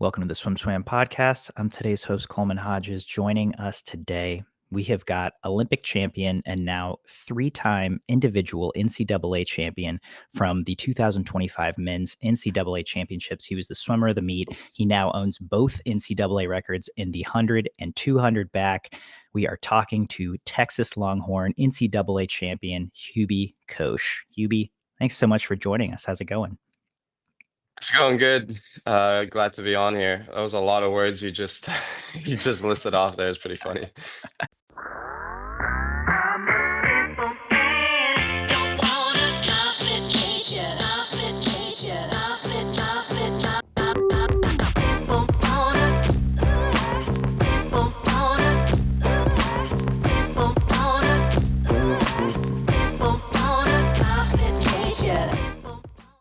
Welcome to the Swim Swam podcast. I'm today's host, Coleman Hodges. Joining us today, we have got Olympic champion and now three-time individual NCAA champion from the 2025 Men's NCAA Championships. He was the swimmer of the meet. He now owns both NCAA records in the 100 and 200 back. We are talking to Texas Longhorn NCAA champion, Hubi Kos. Hubi, thanks so much for joining us. How's it going? It's going good. Glad to be on here. That was a lot of words you just you just listed off there. It's pretty funny.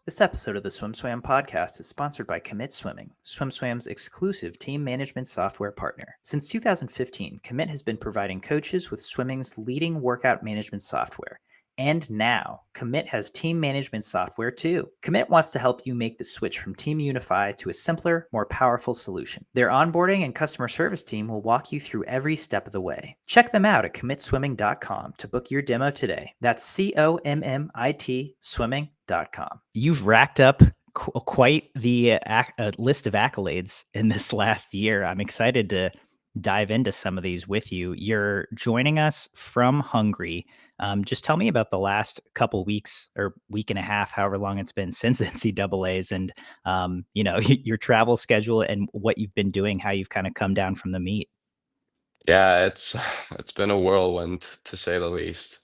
This episode of the Swim Swam podcast is sponsored by Commit Swimming, Swim Swam's exclusive team management software partner. Since 2015, Commit has been providing coaches with swimming's leading workout management software. And now, Commit has team management software too. Commit wants to help you make the switch from Team Unify to a simpler, more powerful solution. Their onboarding and customer service team will walk you through every step of the way. Check them out at commitswimming.com to book your demo today. That's COMMIT swimming.com. You've racked up quite the list of accolades in this last year. I'm excited to dive into some of these with you. You're joining us from Hungary. Just tell me about the last couple weeks or week and a half, however long it's been since NCAA's, and your travel schedule and what you've been doing, how you've kind of come down from the meet. Yeah, it's been a whirlwind to say the least.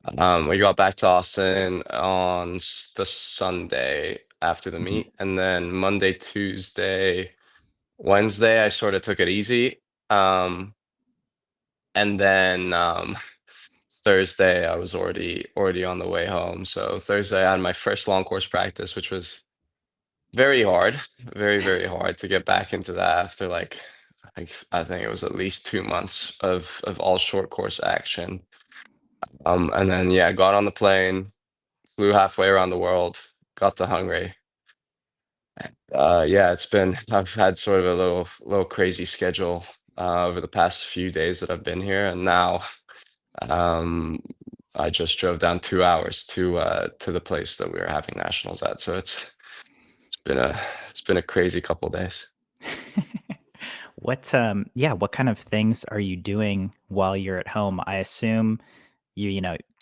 We got back to Austin on the Sunday after the Mhm. meet, and then Monday, Tuesday, Wednesday, I sort of took it easy. Um, and then Thursday, I was already on the way home. So Thursday, I had my first long course practice, which was very hard, very hard to get back into that after like I think it was at least 2 months of all short course action. And then yeah, got on the plane, flew halfway around the world, got to Hungary. Yeah, I've had sort of a little crazy schedule over the past few days that I've been here, and now um, I just drove down 2 hours to the place that we were having nationals at. So it's been a it's been a crazy couple days. What kind of things are you doing while you're at home? I assume you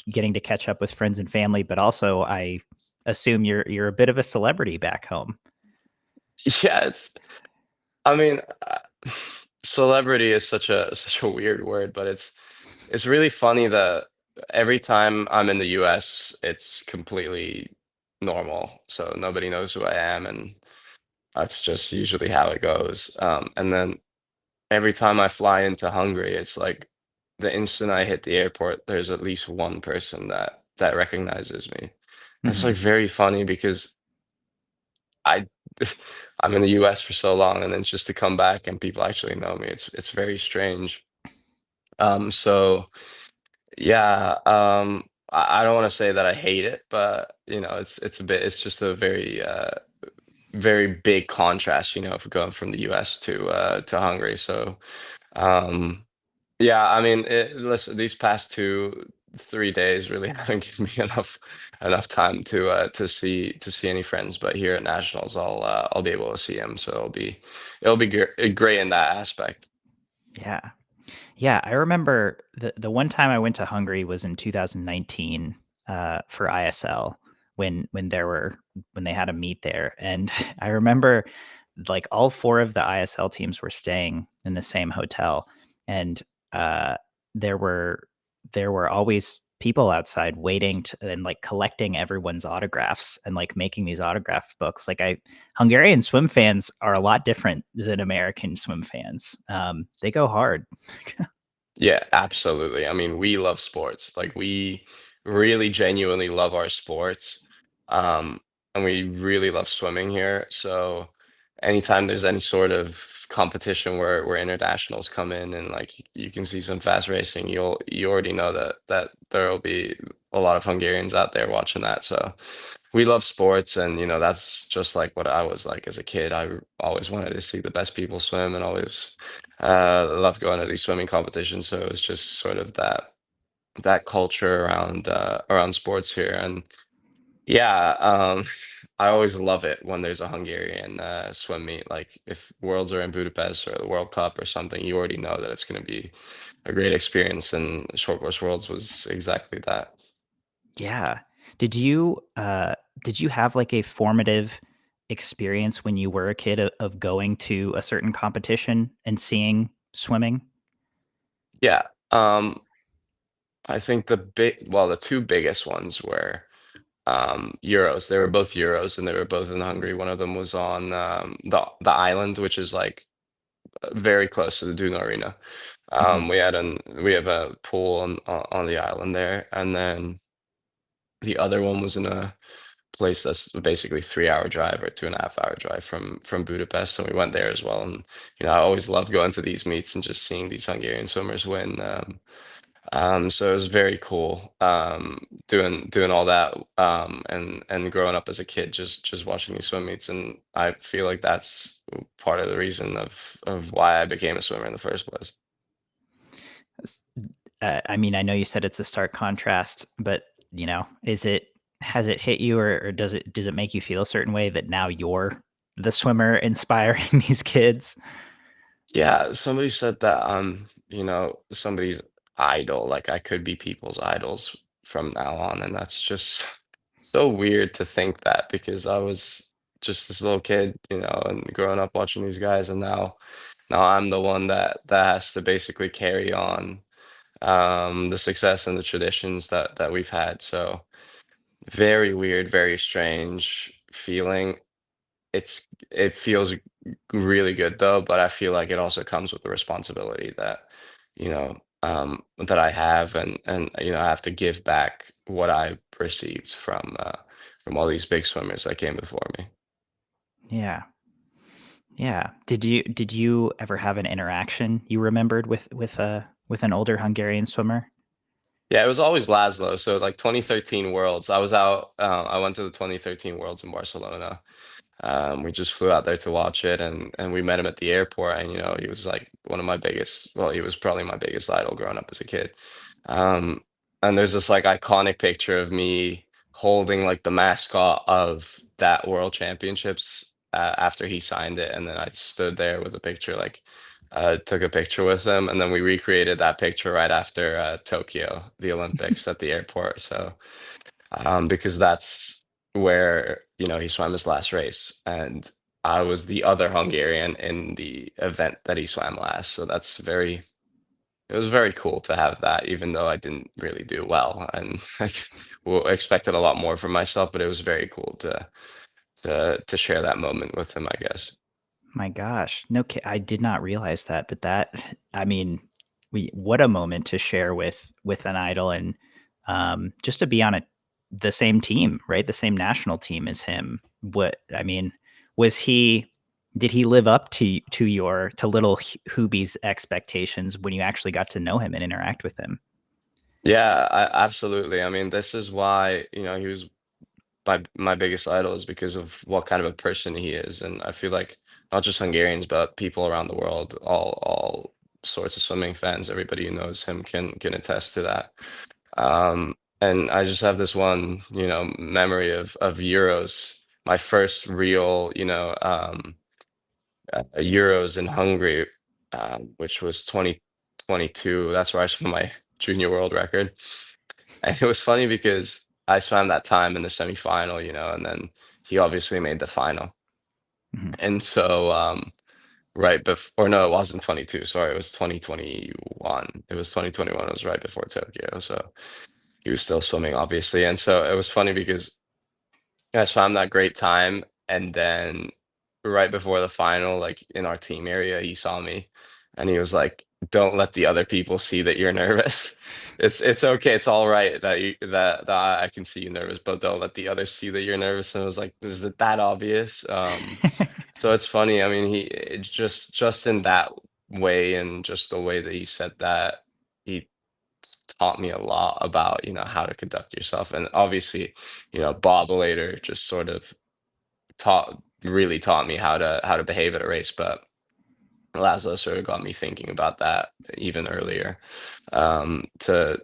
getting to catch up with friends and family, but also I assume you're a bit of a celebrity back home. Yeah, I mean, celebrity is such a weird word, but it's really funny that every time I'm in the US, it's completely normal. So nobody knows who I am, and that's just usually how it goes. And then every time I fly into Hungary, it's like the instant I hit the airport, there's at least one person that recognizes me. It's Mhm. like very funny because I I'm in the US for so long, and then just to come back and people actually know me, it's very strange. So yeah, I don't want to say that I hate it, but it's just a very big contrast, for going from the US to Hungary. So um, yeah, I mean, listen, these past 3 days really haven't given me enough time to see any friends. But here at Nationals, I'll be able to see them, so it'll be great in that aspect. Yeah. Yeah, I remember the one time I went to Hungary was in 2019 for ISL when they had a meet there, and I remember like all four of the ISL teams were staying in the same hotel, and uh, there were there were always people outside waiting and like collecting everyone's autographs and like making these autograph books. Hungarian swim fans are a lot different than American swim fans. They go hard. Yeah, absolutely. I mean, we love sports. Like we really genuinely love our sports. Um, and we really love swimming here. So anytime there's any sort of competition where internationals come in and like you can see some fast racing, you already know that there'll be a lot of Hungarians out there watching that. So we love sports, and that's just like what I was like as a kid. I always wanted to see the best people swim, and always loved going to these swimming competitions. So it was just sort of that culture around sports here. And yeah, I always love it when there's a Hungarian swim meet. Like if Worlds are in Budapest or the World Cup or something, you already know that it's going to be a great experience. And Short Course Worlds was exactly that. Yeah. Did you did you have like a formative experience when you were a kid of going to a certain competition and seeing swimming? Yeah. I think the two biggest ones were Euros. They were both Euros, and they were both in Hungary. One of them was on the island, which is like very close to the Duna Arena. Mhm. We have a pool on the island there, and then the other one was in a place that's basically 3 hour drive or 2.5 hour drive from Budapest, and we went there as well. And I always loved going to these meets and just seeing these Hungarian swimmers win. So it was very cool, doing all that, and growing up as a kid, just watching these swim meets. And I feel like that's part of the reason of why I became a swimmer in the first place. I mean, I know you said it's a stark contrast, but is it has it hit you, or does it make you feel a certain way that now you're the swimmer inspiring these kids? Yeah, somebody said that somebody's idol. Like I could be people's idols from now on, and that's just so weird to think that, because I was just this little kid, and growing up watching these guys, and now I'm the one that has to basically carry on the success and the traditions that we've had. So very weird, very strange feeling. It feels really good though, but I feel like it also comes with the responsibility that I have, and I have to give back what I received from all these big swimmers that came before me. Yeah. Yeah. Did you ever have an interaction you remembered with an older Hungarian swimmer? Yeah, it was always Laszlo. So like 2013 Worlds, I went to the 2013 Worlds in Barcelona. We just flew out there to watch it, and we met him at the airport. And he was like one of my biggest, well, he was probably my biggest idol growing up as a kid. Um, and there's this like iconic picture of me holding like the mascot of that World Championships after he signed it, and then I stood there with a picture, like took a picture with him, and then we recreated that picture right after Tokyo, the Olympics, at the airport. So because that's where he swam his last race, and I was the other Hungarian in the event that he swam last. So it was very cool to have that, even though I didn't really do well, and I expected a lot more from myself. But it was very cool to share that moment with him, I guess. My gosh, I did not realize that, but I mean, what a moment to share with an idol, and just to be on the same team, right? The same national team as him. What I mean, was he? Did he live up to little Hubi's expectations when you actually got to know him and interact with him? Yeah, absolutely. I mean, this is why he was my biggest idol, is because of what kind of a person he is. And I feel like not just Hungarians, but people around the world, all sorts of swimming fans, everybody who knows him can attest to that. And I just have this one, memory of Euros, my first real, Euros in Hungary, which was 2022. That's where I swam my junior world record. And it was funny because I swam that time in the semifinal, and then he obviously made the final. Mhm. And so, right before, or no, it wasn't 22. Sorry, it was 2021. It was 2021. It was right before Tokyo. So he was still swimming, obviously. And so it was funny because I swam that great time, and then right before the final, like in our team area, he saw me, and he was like, "Don't let the other people see that you're nervous. It's okay. It's all right that I can see you nervous, but don't let the others see that you're nervous." And I was like, "Is it that obvious?" So it's funny. I mean, it's just in that way, and just the way that he said that, he taught me a lot about, how to conduct yourself. And obviously, Bob later just sort of really taught me how to behave at a race. But Laszlo sort of got me thinking about that even earlier, to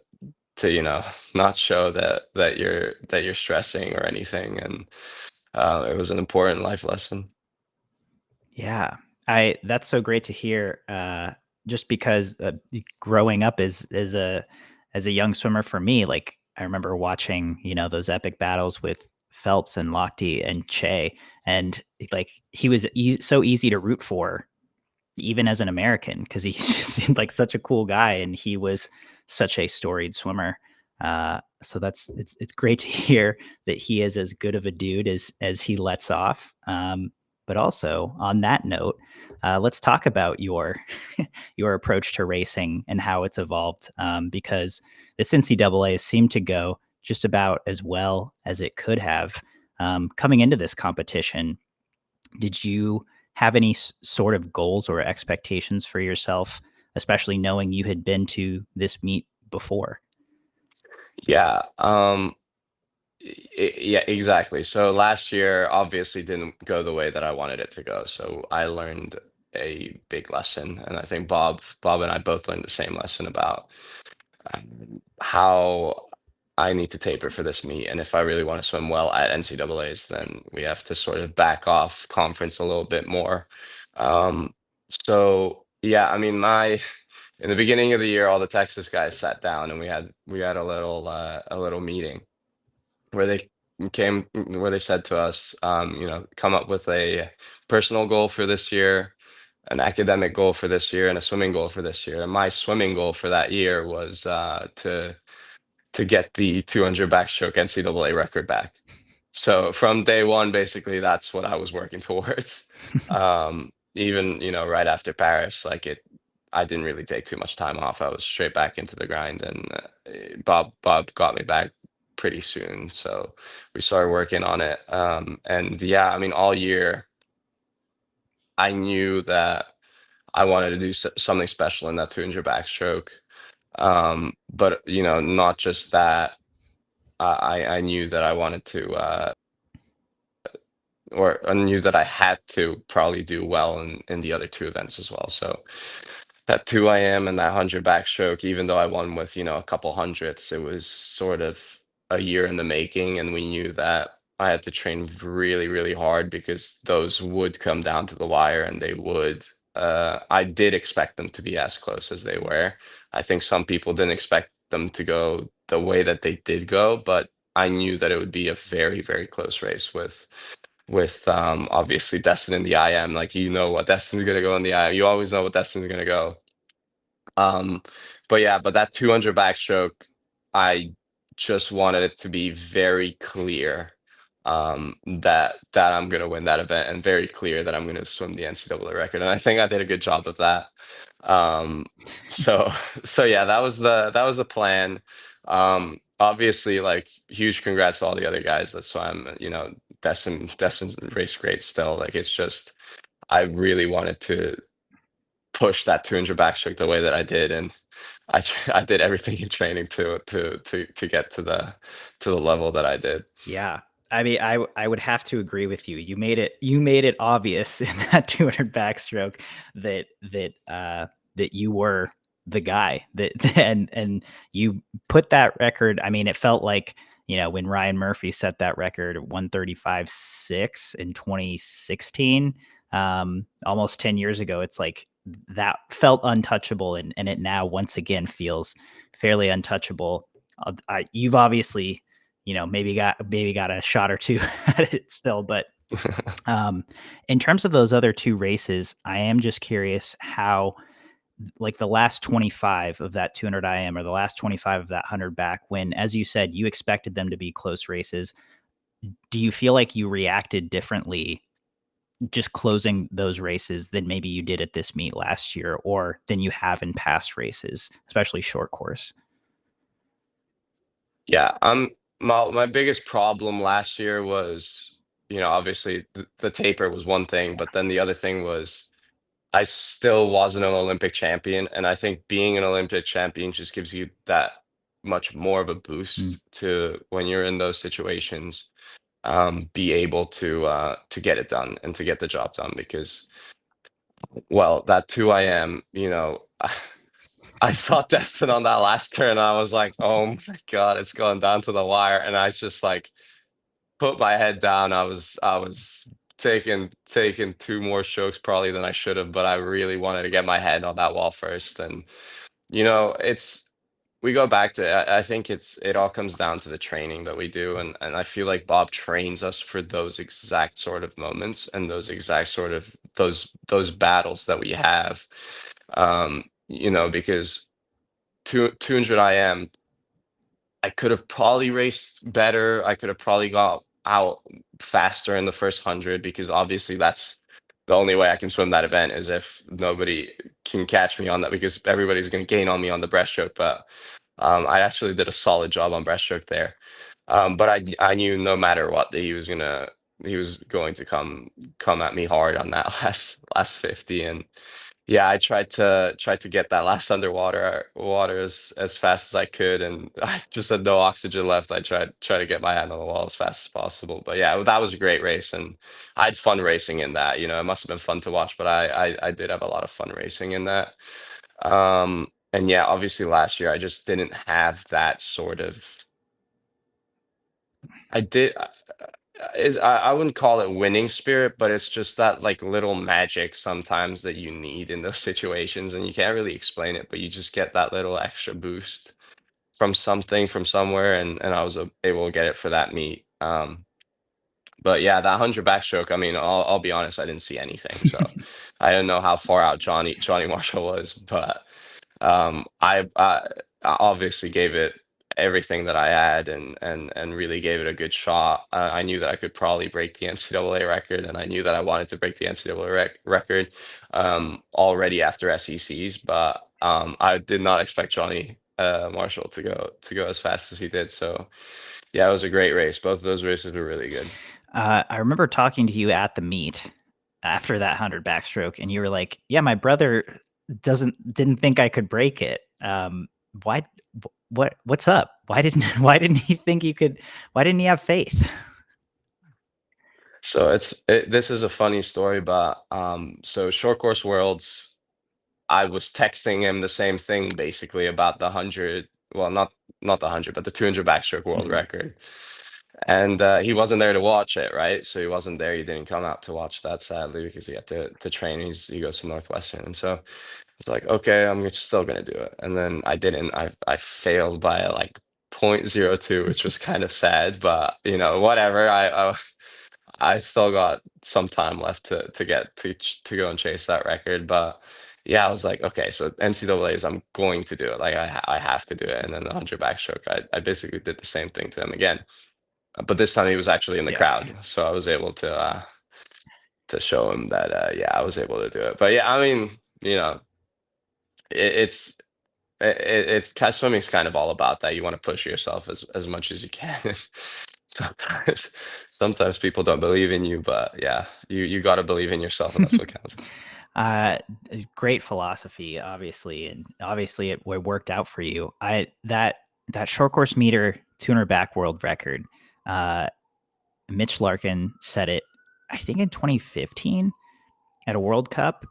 not show that you're stressing or anything. And it was an important life lesson. Yeah. I That's so great to hear, just because, growing up as a young swimmer for me, like, I remember watching, those epic battles with Phelps and Lochte and Che, and, like, he was so easy to root for even as an American, because he just seemed like such a cool guy, and he was such a storied swimmer. So it's great to hear that he is as good of a dude as he lets off. But also on that note, let's talk about your your approach to racing and how it's evolved. Because this NCAA seemed to go just about as well as it could have. Coming into this competition, did you have any sort of goals or expectations for yourself, especially knowing you had been to this meet before? Yeah. Yeah, exactly. So last year obviously didn't go the way that I wanted it to go. So I learned a big lesson, and I think Bob and I both learned the same lesson about how I need to taper for this meet. And if I really want to swim well at NCAA's, then we have to sort of back off conference a little bit more. Um, so yeah, I mean, my in the beginning of the year, all the Texas guys sat down and we had a little meeting where they said to us, come up with a personal goal for this year, an academic goal for this year, and a swimming goal for this year. And my swimming goal for that year was to get the 200 backstroke NCAA record back. So from day one, basically, that's what I was working towards. Even, right after Paris, I didn't really take too much time off. I was straight back into the grind, and Bob got me back pretty soon. So we started working on it. And yeah, I mean, all year I knew that I wanted to do something special in that 200 backstroke. But not just that. I knew that I wanted to, or I knew that I had to probably do well in the other two events as well. So that 2 a.m. and that 100 backstroke, even though I won with, a couple hundredths, it was sort of a year in the making. And we knew that I had to train really, really hard because those would come down to the wire, and they would. I did expect them to be as close as they were. I think some people didn't expect them to go the way that they did go, but I knew that it would be a very, very close race with obviously Destin in the IM. Like, what Destin's gonna go in the IM. You always know what Destin's gonna go. Um, but yeah, but that 200 backstroke, I just wanted it to be very clear, that I'm gonna win that event, and very clear that I'm gonna swim the NCAA record. And I think I did a good job of that. Um, so so yeah, that was the plan. Obviously, like, huge congrats to all the other guys that swam. Destin's race great still. Like, it's just I really wanted to push that 200 backstroke the way that I did, and I did everything in training to get to the level that I did. Yeah. I mean, I would have to agree with you. You made it obvious in that 200 backstroke that you were the guy that and you put that record. I mean, it felt like, when Ryan Murphy set that record at 135.6 in 2016, almost 10 years ago. It's like that felt untouchable, and it now once again feels fairly untouchable. You've obviously, maybe got a shot or two at it still, but um, in terms of those other two races, I am just curious how, like, the last 25 of that 200 IM or the last 25 of that 100 back, when, as you said, you expected them to be close races. Do you feel like you reacted differently just closing those races than maybe you did at this meet last year, or than you have in past races, especially short course? Yeah, my biggest problem last year was, obviously the taper was one thing, but then the other thing was I still wasn't an Olympic champion, and I think being an Olympic champion just gives you that much more of a Mm. boost to when you're in those situations, be able to get it done and to get the job done because, well, that 2 a.m., I saw Destin on that last turn, and I was like, "Oh my God, it's going down to the wire," and I just like put my head down. I was taking two more strokes probably than I should have, but I really wanted to get my head on that wall first. And it's we go back to I think it all comes down to the training that we do, and I feel like Bob trains us for those exact sort of moments and those exact sort of those battles that we have. Because 200 IM, I could have probably raced better. I could have probably got out faster in the first 100 because obviously that's the only way I can swim that event is if nobody can catch me on that because everybody's going to gain on me on the breaststroke. But I actually did a solid job on breaststroke there. But I knew no matter what that he was going to come at me hard on that last 50. And yeah, I tried to get that last water as fast as I could, and I just had no oxygen left. I try to get my hand on the wall as fast as possible. But yeah, that was a great race, and I had fun racing in that. It must have been fun to watch, but I did have a lot of fun racing in that. And yeah, obviously last year I just didn't have that sort of. I did. I wouldn't call it winning spirit, but it's just that like little magic sometimes that you need in those situations, and you can't really explain it, but you just get that little extra boost from something from somewhere, and I was able to get it for that meet. But yeah, that 100 backstroke. I mean, I'll be honest, I didn't see anything, so I didn't know how far out Johnny Marshall was, but I obviously gave it everything that I had and really gave it a good shot. I knew that I could probably break the NCAA record, and I knew that I wanted to break the NCAA record already after SECs, but I did not expect Johnny Marshall to go as fast as he did. So yeah, it was a great race. Both of those races were really good. I remember talking to you at the meet after that 100 backstroke, and you were like, "Yeah, my brother didn't think I could break it. Why? What's up? Why didn't why didn't he think you could? Why didn't he have faith?" So this is a funny story, but so short course worlds, I was texting him the same thing basically about the 100, well, not the 100, but the 200 backstroke world Mhm. record. And he wasn't there to watch it, right? So he wasn't there. He didn't come out to watch that sadly because he had to train. He goes to Northwestern, and so I was like, okay, I'm still gonna do it. And then I didn't. I failed by like 0.02, which was kind of sad, but whatever. I still got some time left to get to go and chase that record, but yeah, I was like, okay, so NCAA's, I'm going to do it. Like I have to do it. And then the 100 backstroke, I basically did the same thing to him again, but this time he was actually in the Yeah. crowd, so I was able to show him that yeah, I was able to do it. But yeah, I mean, it, it's swimming's kind of all about that. You want to push yourself as much as you can. sometimes sometimes people don't believe in you, but yeah, you got to believe in yourself, and that's what counts. Uh, Great philosophy, obviously, and obviously it worked out for you. That short course meter 200 back world record. Uh, Mitch Larkin set it, I think, in 2015 at a World Cup.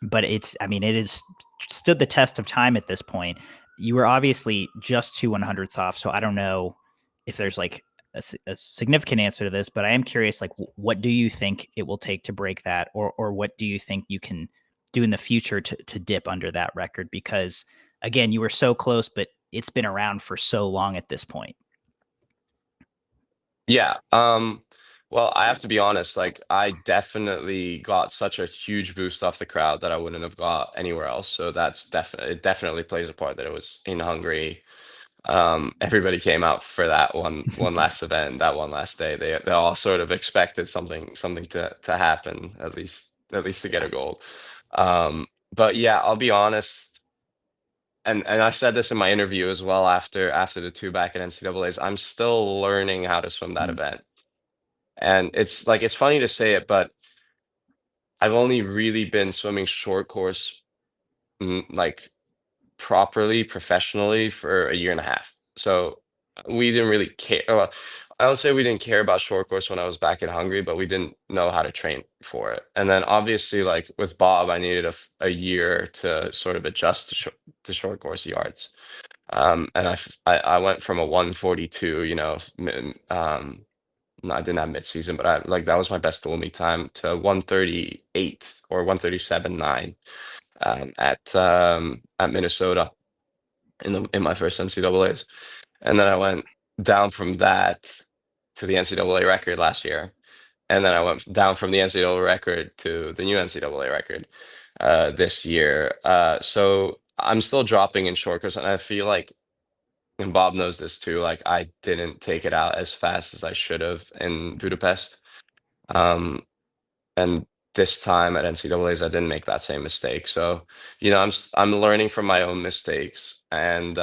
But I mean, it has stood the test of time at this point. You were obviously just 2/100ths off, so I don't know if there's like a significant answer to this, but I am curious, like, what do you think it will take to break that, or what do you think you can do in the future to dip under that record? Because again, you were so close, but it's been around for so long at this point. Yeah. Well, I have to be honest, like I definitely got such a huge boost off the crowd that I wouldn't have got anywhere else. So it definitely plays a part that it was in Hungary. Everybody came out for that one last event, that one last day. They all sort of expected something to happen, at least to get a Yeah. gold. But yeah, I'll be honest, and I said this in my interview as well after the two back at NCAA's. I'm still learning how to swim that Mm. event. And it's like it's funny to say it, but I've only really been swimming short course, like properly, professionally for a year and a half. So we didn't really care. Well, I don't say we didn't care about short course when I was back in Hungary, but we didn't know how to train for it. And then obviously, like with Bob, I needed a year to sort of adjust to short course yards. And I went from a 142, no, I didn't have mid-season, but like that was my best dual meet time to 138 or 137.9 at Minnesota in my first NCAAs. And then I went down from that to the NCAA record last year. And then I went down from the NCAA record to the new NCAA record this year. So I'm still dropping in short course, and I feel like, and Bob knows this too, like I didn't take it out as fast as I should have in Budapest. Um, and this time at NCAAs, I didn't make that same mistake. So, I'm learning from my own mistakes, and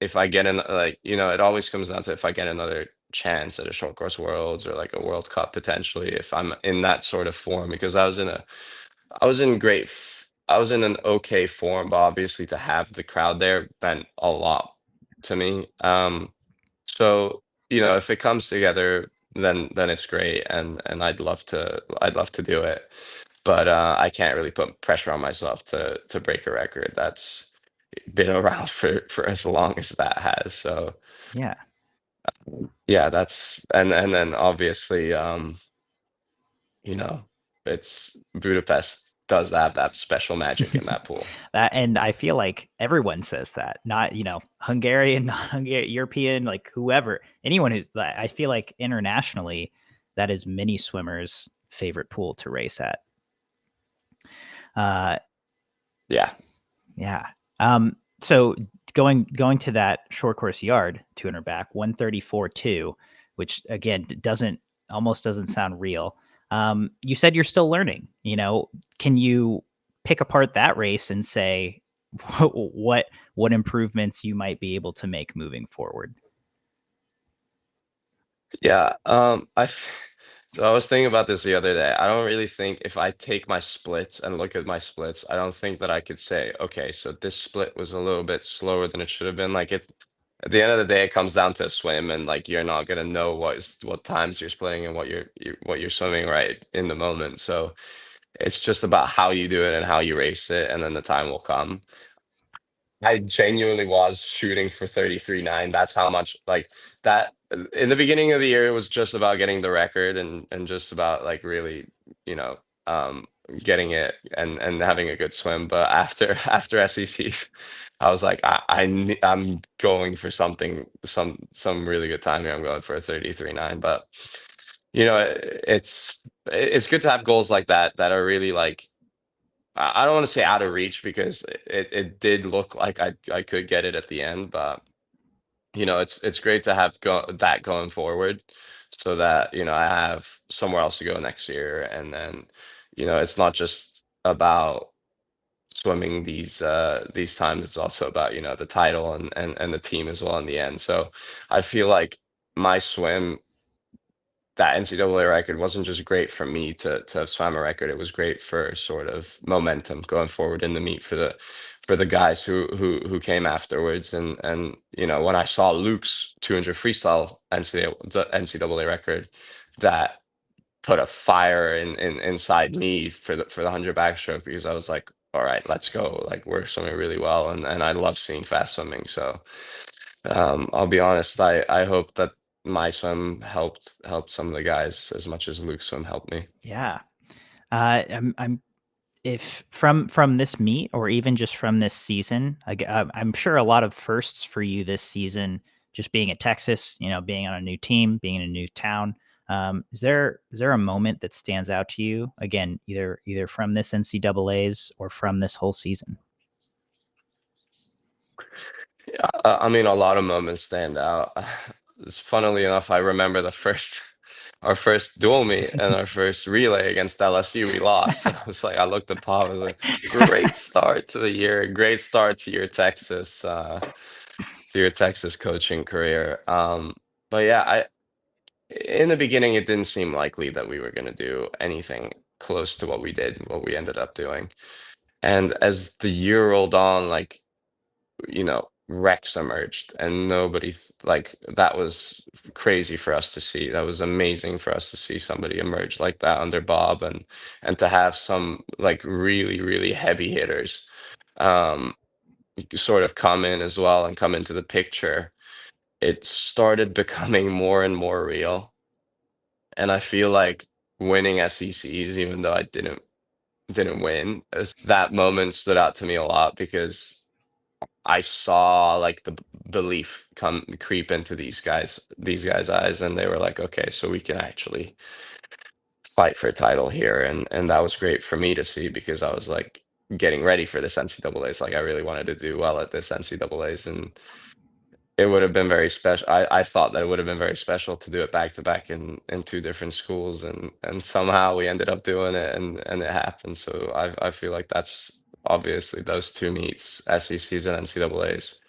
if I get in, like, it always comes down to if I get another chance at a short course worlds or like a World Cup potentially, if I'm in that sort of form, because I was in I was in an okay form, but obviously to have the crowd there meant a lot to me. So, if it comes together, then it's great, and I'd love to do it. But I can't really put pressure on myself to break a record that's been around for as long as that has. So Yeah. yeah, that's and then obviously you know, it's Budapest does have that special magic in that pool. And I feel like everyone says that, not, Hungarian, not Hungarian, European, like whoever, anyone who's, I feel like internationally, that is many swimmers' favorite pool to race at. Uh, Yeah. yeah. So going to that short course yard, 200 back, 134.2, which again almost doesn't sound real. You said you're still learning. Can you pick apart that race and say what what improvements you might be able to make moving forward? Yeah, so I was thinking about this the other day. I don't really think if I take my splits and look at my splits, I don't think that I could say, okay, so this split was a little bit slower than it should have been. Like at the end of the day, it comes down to a swim, and like you're not gonna know what times you're splitting and what you're swimming right in the moment. So it's just about how you do it and how you race it, and then the time will come. I genuinely was shooting for 33.9. That's how much like that in the beginning of the year it was just about getting the record and just about like really, you know, um getting it and having a good swim. But after after SECs, I was like I'm going for some really good time here. I'm going for a 33.9. But it's good to have goals like that that are really like I don't want to say out of reach because it did look like I could get it at the end, but it's great to have that going forward so that I have somewhere else to go next year, and then it's not just about swimming these times, it's also about the title and the team as well in the end. So I feel like my swim, that NCAA record, wasn't just great for me to have swam a record. It was great for sort of momentum going forward in the meet for the guys who came afterwards. And when I saw Luke's 200 freestyle NCAA record, that put a fire inside me for the 100 backstroke, because I was like, all right, let's go. Like we're swimming really well, and I love seeing fast swimming. So I'll be honest, I hope that my swim helped some of the guys as much as Luke's swim helped me. Yeah. I'm if from this meet or even just from this season, I'm sure a lot of firsts for you this season, just being at Texas, being on a new team, being in a new town. Is there a moment that stands out to you again, either from this NCAA's or from this whole season? Yeah, I mean, a lot of moments stand out. Funnily enough, I remember our first dual meet and our first relay against LSU. We lost. So it's like I looked at Paul. I was like, "Great start to the year. Great start to your Texas coaching career." But yeah, in the beginning, it didn't seem likely that we were going to do anything close to what we ended up doing. And as the year rolled on, like, Rex emerged, and like, that was crazy for us to see. That was amazing for us to see somebody emerge like that under Bob, and to have some like really, really heavy hitters um sort of come in as well and come into the picture. It started becoming more and more real. And I feel like winning SECs, even though I didn't win, that moment stood out to me a lot because I saw like the belief come creep into these guys' eyes, and they were like, okay, so we can actually fight for a title here, and that was great for me to see because I was like getting ready for this NCAA's. Like I really wanted to do well at this NCAA's, and it would have been very special. I thought that it would have been very special to do it back to back in two different schools, and somehow we ended up doing it, and it happened. So I feel like that's obviously those two meets, SECs and NCAA's,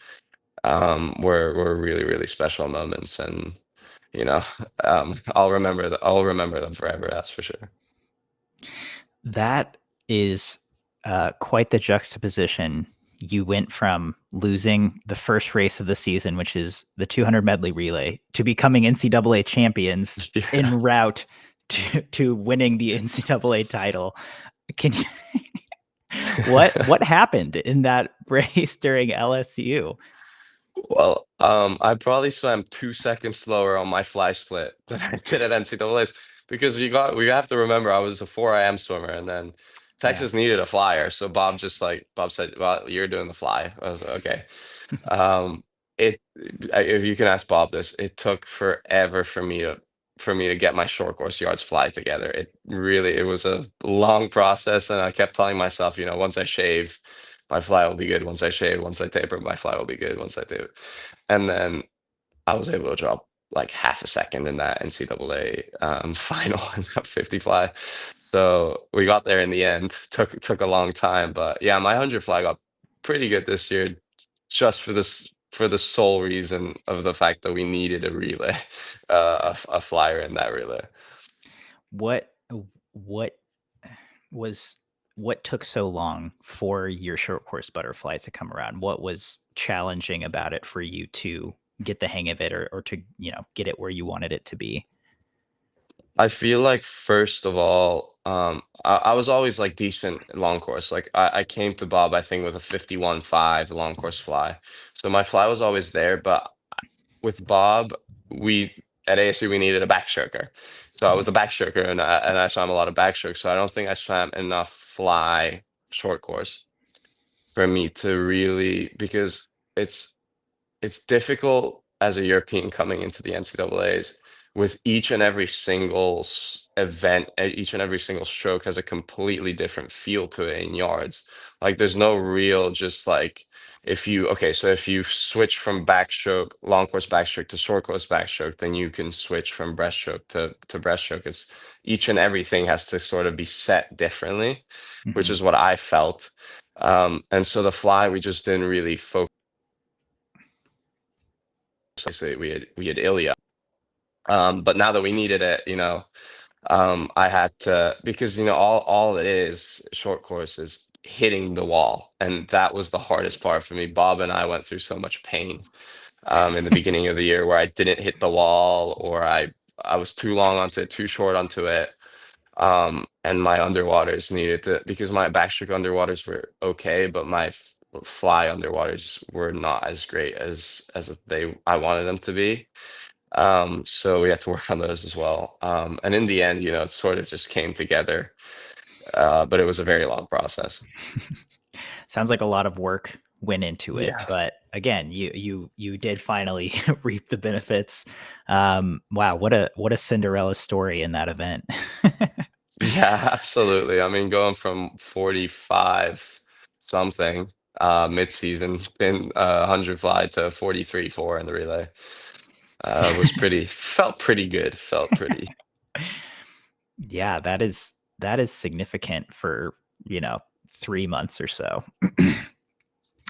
were really, really special moments, and you know I'll remember them forever. That's for sure. That is quite the juxtaposition. You went from losing the first race of the season, which is the 200 medley relay, to becoming NCAA champions en route to winning the NCAA title. Can you, what happened in that race during LSU? Well, I probably swam 2 seconds slower on my fly split than I did at NCAA's because we have to remember I was a 4 a.m. swimmer, and then Yeah. Texas needed a flyer, so Bob said, "Well, you're doing the fly." I was like, "Okay." Um, if you can ask Bob this, it took forever for me to get my short course yards fly together. It was a long process, and I kept telling myself, once I shave, my fly will be good. Once I shave, once I taper, my fly will be good. Once I taper, and then I was able to drop like half a second in that NCAA final in that 50 fly. So we got there in the end. Took a long time, but yeah, my 100 fly got pretty good this year, just for the sole reason of the fact that we needed a relay, a flyer in that relay. What what was what took so long for your short course butterfly to come around? What was challenging about it for you to get the hang of it, or to, get it where you wanted it to be? I feel like first of all, I was always like decent in long course. Like I came to Bob, I think, with a 51.5 long course fly. So my fly was always there, but with Bob, we at ASU we needed a backstroker. So I was the backstroker, and I swam a lot of backstroke. So I don't think I swam enough fly short course for me to really, because it's difficult as a European coming into the NCAA's with each and every single event, each and every single stroke has a completely different feel to it in yards. Like there's no real just like if you switch from backstroke, long course backstroke to short course backstroke, then you can switch from breaststroke to breaststroke. It's each and everything has to sort of be set differently, which Mhm. is what I felt. And so the fly, we just didn't really focus. Obviously, we had Ilya. But now that we needed it, I had to, because all it is short course is hitting the wall, and that was the hardest part for me. Bob and I went through so much pain in the beginning of the year where I didn't hit the wall, or I was too long onto it, too short onto it. And my underwaters needed to, because my backstroke underwaters were okay, but my fly underwaters were not as great as I wanted them to be. So we had to work on those as well. And in the end, it sort of just came together. But it was a very long process. Sounds like a lot of work went into it, Yeah. but again, you did finally reap the benefits. Wow, what a Cinderella story in that event. Yeah, absolutely. I mean, going from 45 something mid-season in 100 fly to 43.4 in the relay felt pretty good. Felt pretty. Yeah, that is significant for, 3 months or so.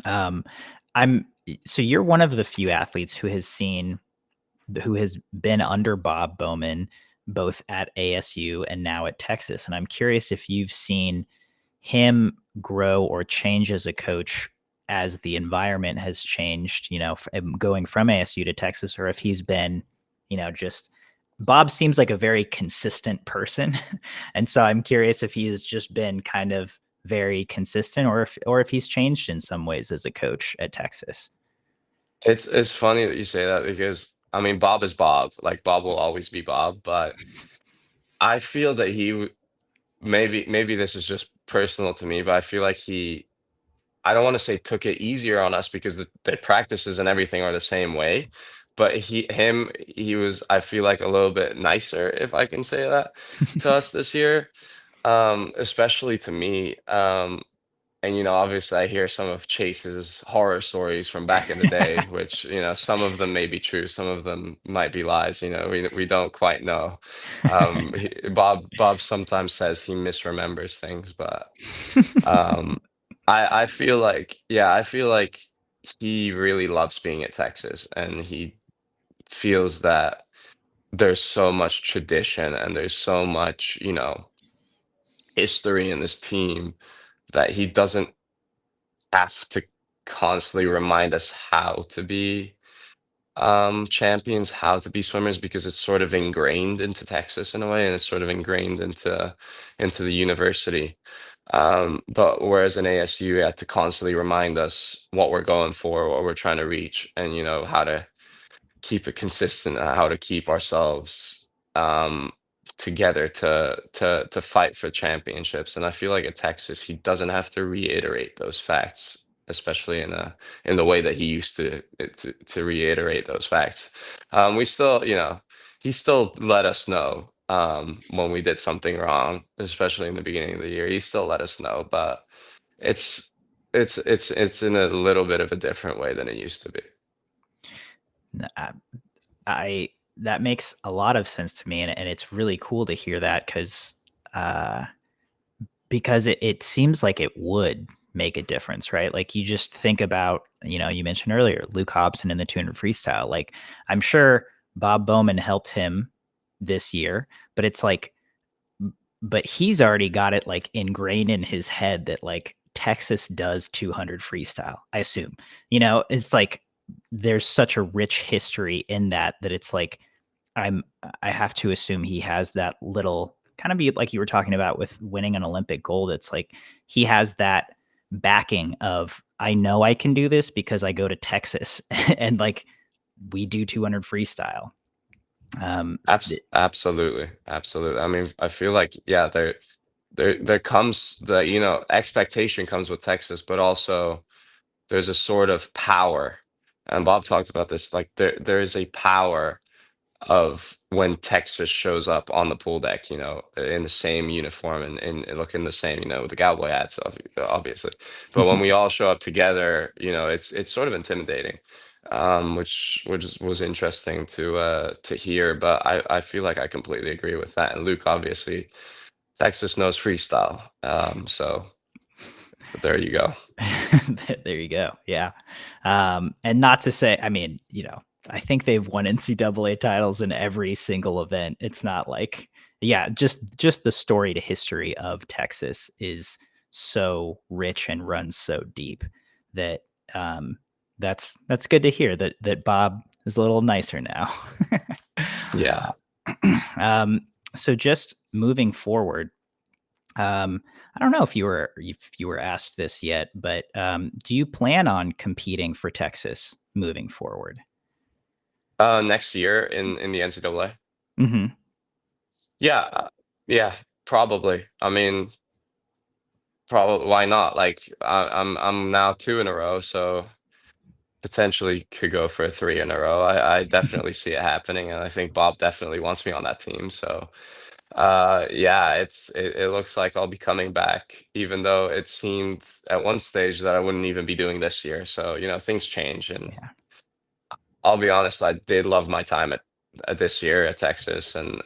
Um, I'm so you're one of the few athletes who has been under Bob Bowman, both at ASU and now at Texas. And I'm curious if you've seen him grow or change as a coach as the environment has changed, going from ASU to Texas, or if he's been, just Bob seems like a very consistent person. And so I'm curious if he has just been kind of very consistent, or if he's changed in some ways as a coach at Texas. It's funny that you say that because I mean Bob is Bob. Like Bob will always be Bob, but I feel that maybe this is just personal to me, but I feel like I don't want to say took it easier on us because the practices and everything are the same way, but he was I feel like a little bit nicer, if I can say that, to us this year, especially to me. And obviously I hear some of Chase's horror stories from back in the day, which some of them may be true, some of them might be lies. We don't quite know. Bob sometimes says he misremembers things, but I feel like, yeah, I feel like he really loves being at Texas, and he feels that there's so much tradition and there's so much, history in this team that he doesn't have to constantly remind us how to be champions, how to be swimmers, because it's sort of ingrained into Texas in a way, and it's sort of ingrained into the university. But whereas in ASU, you had to constantly remind us what we're going for, what we're trying to reach, and how to keep it consistent, how to keep ourselves um, together to fight for championships. And I feel like at Texas, he doesn't have to reiterate those facts, especially in the way that he used to reiterate those facts. We still, he still let us know when we did something wrong, especially in the beginning of the year. He still let us know, but it's it's in a little bit of a different way than it used to be. I, I that makes a lot of sense to me, and it's really cool to hear that uh, because it seems like it would make a difference, right? Like you just think about, you mentioned earlier Luke Hobson in the 200 freestyle. Like I'm sure Bob Bowman helped him this year, but it's like, but he's already got it like ingrained in his head that like Texas does 200 freestyle. I assume, it's like there's such a rich history in that it's like I'm I have to assume he has that little kind of be like you were talking about with winning an Olympic gold. It's like he has that backing of I know I can do this because I go to Texas and like we do 200 freestyle. Absolutely, absolutely. I mean, I feel like, yeah, there comes the, expectation comes with Texas, but also there's a sort of power. And Bob talked about this, like there is a power of when Texas shows up on the pool deck, in the same uniform and looking the same, with the cowboy hats, obviously. But when we all show up together, it's sort of intimidating, which was interesting to hear. But I feel like I completely agree with that. And Luke, obviously, Texas knows freestyle, so there you go. there you go. Yeah. And not to say, I mean, I think they've won NCAA titles in every single event. It's not like, yeah, just the story to history of Texas is so rich and runs so deep that that's good to hear that Bob is a little nicer now. Yeah. So just moving forward, I don't know if you were asked this yet, but do you plan on competing for Texas moving forward? Next year in the NCAA. Hmm. Yeah, yeah, probably. I mean, probably why not? Like I'm now two in a row, so potentially could go for three in a row. I definitely see it happening, and I think Bob definitely wants me on that team. So yeah, it looks like I'll be coming back, even though it seemed at one stage that I wouldn't even be doing this year. So, things change, and Yeah. I'll be honest, I did love my time at this year at Texas, and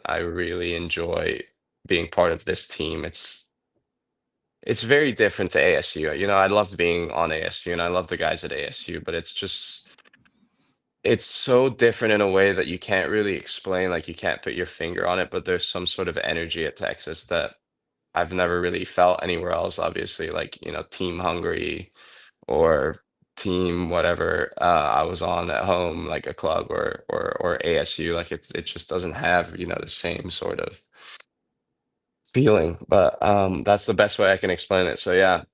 I really enjoy being part of this team. It's very different to ASU. I loved being on ASU and I love the guys at ASU, but it's just It's so different in a way that you can't really explain, like, you can't put your finger on it, but there's some sort of energy at Texas that I've never really felt anywhere else, obviously, like, Team Hungary or team whatever I was on at home, like a club or ASU, like it just doesn't have, the same sort of feeling. But that's the best way I can explain it. So yeah,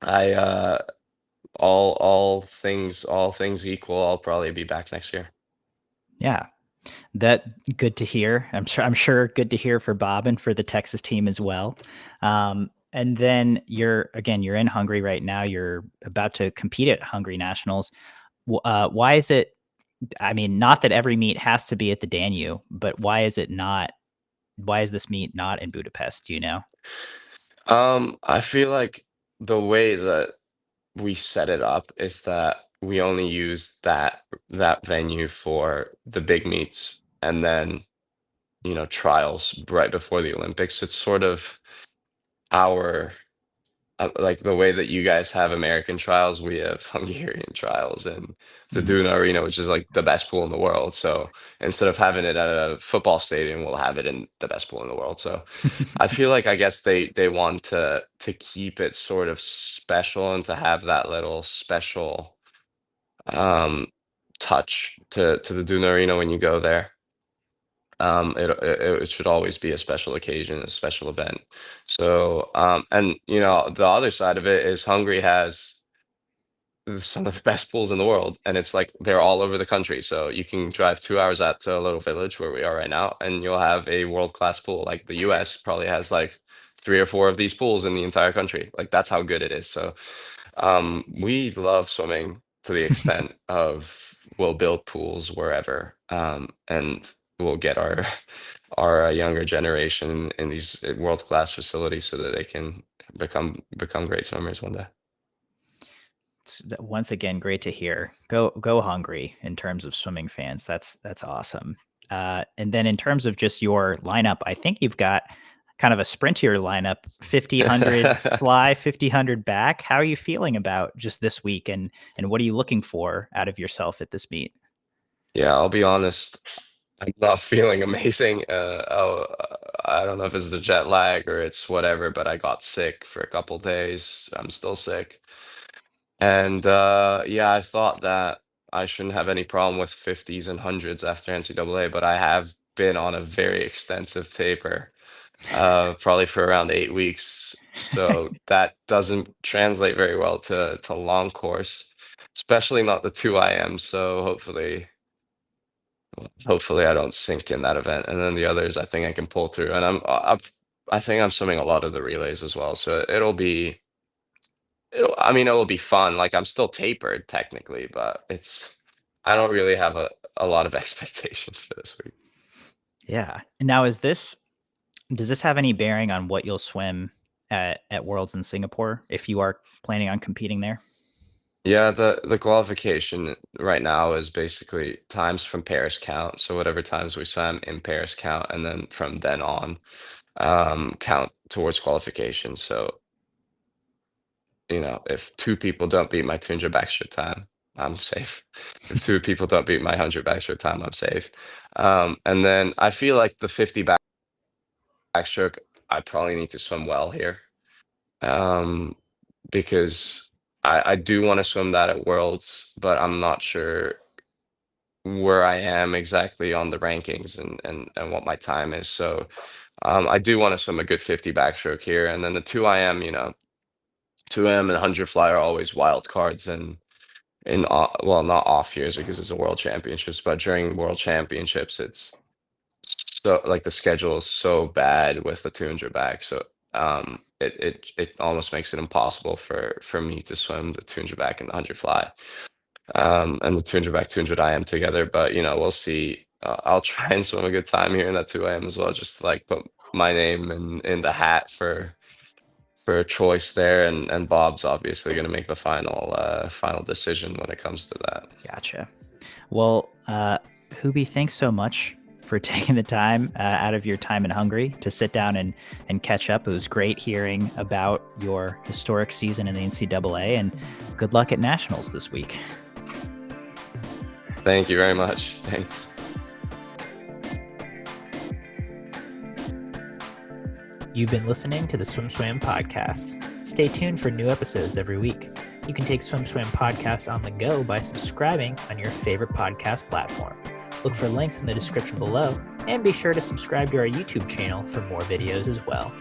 I all things equal, I'll probably be back next year. Yeah, that good to hear. I'm sure good to hear for Bob and for the Texas team as well. And then you're in Hungary right now. You're about to compete at Hungary Nationals. Why is it? I mean, not that every meet has to be at the Danube, but why is it not? Why is this meet not in Budapest? Do you know? I feel like the way that we set it up is that we only use that venue for the big meets, and then trials right before the Olympics. It's sort of our like the way that you guys have American trials, we have Hungarian trials in the Mhm. Duna Arena, which is like the best pool in the world. So instead of having it at a football stadium, we'll have it in the best pool in the world. So I feel like, I guess they want to keep it sort of special and to have that little special um touch to the Duna Arena when you go there. It should always be a special occasion, a special event. So, and the other side of it is Hungary has some of the best pools in the world, and it's like they're all over the country. So you can drive 2 hours out to a little village where we are right now, and you'll have a world-class pool. Like the US probably has like three or four of these pools in the entire country. Like that's how good it is. So we love swimming to the extent of we'll build pools wherever, and we'll get our younger generation in these world-class facilities so that they can become great swimmers one day. Once again, great to hear. Go Hungry in terms of swimming fans. That's awesome. And then in terms of just your lineup, I think you've got kind of a sprintier lineup: 50, 100 fly, 50, 100 back. How are you feeling about just this week, and what are you looking for out of yourself at this meet? Yeah, I'll be honest. I'm not feeling amazing. I don't know if it's the jet lag or it's whatever, but I got sick for a couple days. I'm still sick. And yeah, I thought that I shouldn't have any problem with 50s and hundreds after NCAA, but I have been on a very extensive taper, probably for around 8 weeks. So that doesn't translate very well to long course, especially not the 2 IM. So hopefully I don't sink in that event. And then the others, I think I can pull through. And I think I'm swimming a lot of the relays as well. So I mean, it will be fun. Like I'm still tapered technically, but I don't really have a lot of expectations for this week. Yeah. And now, does this have any bearing on what you'll swim at Worlds in Singapore if you are planning on competing there? Yeah, the qualification right now is basically times from Paris count. So whatever times we swam in Paris count, and then from then on, count towards qualification. So, if two people don't beat my 200 backstroke time, I'm safe. If two people don't beat my 100 backstroke time, I'm safe. And then I feel like the 50 backstroke, I probably need to swim well here, um, because I do want to swim that at Worlds, but I'm not sure where I am exactly on the rankings and what my time is. So I do want to swim a good 50 backstroke here, and then the 2 IM, 2 IM and 100 fly are always wild cards, and well, not off years because it's a World Championships, but during World Championships, it's so like the schedule is so bad with the 200 back, so it almost makes it impossible for me to swim the 200 back and the 100 fly, and the 200 back 200 IM together. But we'll see. I'll try and swim a good time here in that 2 IM as well, just to like put my name in the hat for a choice there, and Bob's obviously going to make the final decision when it comes to that. Gotcha. Well, Hubi, thanks so much for taking the time out of your time in Hungary to sit down and catch up. It was great hearing about your historic season in the NCAA, and good luck at Nationals this week. Thank you very much. Thanks. You've been listening to the Swim Swam podcast. Stay tuned for new episodes every week. You can take Swim Swam podcast on the go by subscribing on your favorite podcast platform. Look for links in the description below, and be sure to subscribe to our YouTube channel for more videos as well.